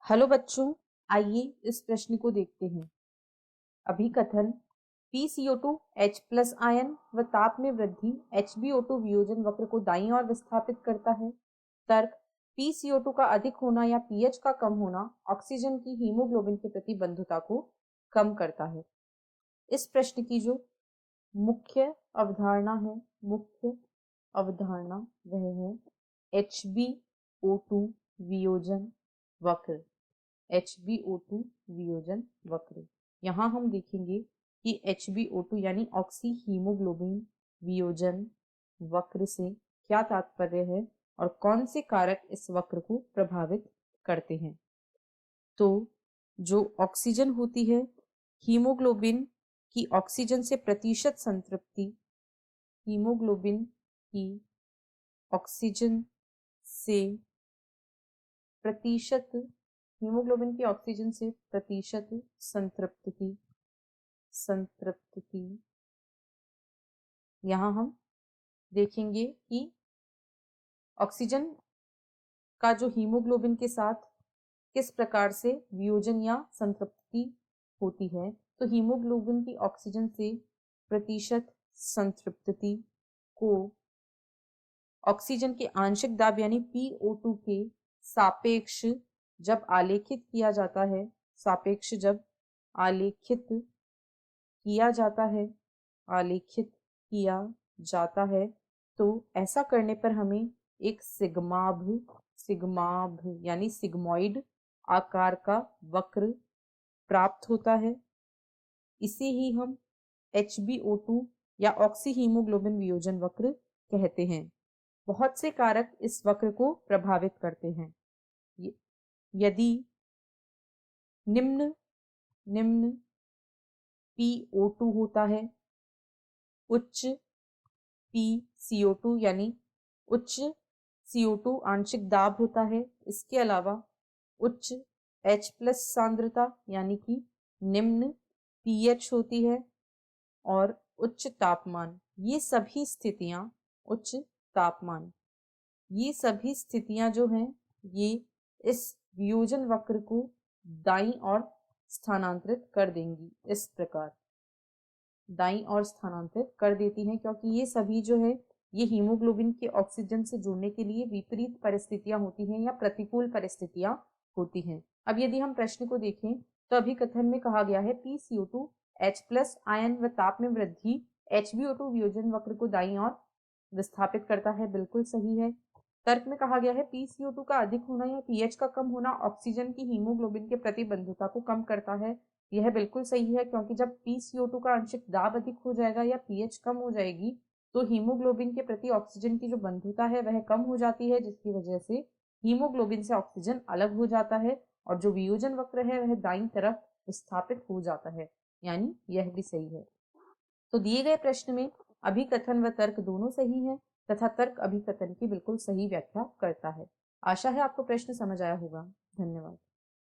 Hello बच्चों, आइए इस प्रश्न को देखते हैं। अभिकथन PCO2 H प्लस आयन व ताप में वृद्धि HbO2 वियोजन वक्र को दाईं ओर विस्थापित करता है। तर्क PCO2 का अधिक होना या pH का कम होना ऑक्सीजन की हीमोग्लोबिन के प्रति बंधुता को कम करता है। इस प्रश्न की जो मुख्य अवधारणा वह है HbO2 वियोजन वक्र। HbO2 वियोजन वक्र। यहाँ हम देखेंगे कि HbO2 यानी ऑक्सी हीमोग्लोबिन वियोजन वक्र से क्या तात्पर्य है और कौन से कारक इस वक्र को प्रभावित करते हैं। तो जो ऑक्सीजन होती है, हीमोग्लोबिन की ऑक्सीजन से प्रतिशत संतृप्ति, हीमोग्लोबिन की ऑक्सीजन से प्रतिशत हीमोग्लोबिन की ऑक्सीजन से प्रतिशत संतृप्ति यहाँ हम देखेंगे कि ऑक्सीजन का जो हीमोग्लोबिन के साथ किस प्रकार से वियोजन या संतृप्ति होती है। तो हीमोग्लोबिन की ऑक्सीजन से प्रतिशत संतृप्ति को ऑक्सीजन के आंशिक दाब यानी PO2 के सापेक्ष जब आलेखित किया जाता है तो ऐसा करने पर हमें एक सिग्माभ यानी सिग्मॉइड आकार का वक्र प्राप्त होता है। इसे ही हम HbO2 या ऑक्सी हीमोग्लोबिन वियोजन वक्र कहते हैं। बहुत से कारक इस वक्र को प्रभावित करते हैं। यदि निम्न PO2 होता है, उच्च PCO2 यानी उच्च CO2 आंशिक दाब होता है, इसके अलावा उच्च H प्लस सांद्रता यानी कि निम्न pH होती है और उच्च तापमान। ये सभी स्थितियां जो हैं ये इस वियोजन वक्र को दाईं ओर स्थानांतरित कर देंगी। इस प्रकार दाईं ओर स्थानांतरित कर देती हैं क्योंकि ये सभी जो है ये हीमोग्लोबिन के ऑक्सीजन से जुड़ने के लिए विपरीत परिस्थितियां होती हैं या प्रतिकूल परिस्थितियां होती हैं। अब यदि हम प्रश्न को देखें तो अभिकथन में कहा गया है PCO2 H प्लस आयन व ताप में वृद्धि HbO2 वियोजन वक्र को दाईं ओर विस्थापित करता है। बिल्कुल सही है। तर्क में कहा गया है PCO2 का अधिक होना या pH का कम होना ऑक्सीजन की हीमोग्लोबिन के प्रति बंधुता को कम करता है। यह बिल्कुल सही है क्योंकि जब PCO2 का आंशिक दाब अधिक हो जाएगा या pH कम हो जाएगी तो हीमोग्लोबिन के प्रति ऑक्सीजन की जो बंधुता है वह कम हो जाती है, जिसकी वजह से हीमोग्लोबिन से ऑक्सीजन अलग हो जाता है और जो वियोजन वक्र है वह दाईं तरफ विस्थापित हो जाता है। यानी यह भी सही है। तो दिए गए प्रश्न में अभिकथन व तर्क दोनों सही हैं तथा तर्क अभिकथन की बिल्कुल सही व्याख्या करता है। आशा है आपको प्रश्न समझ आया होगा। धन्यवाद।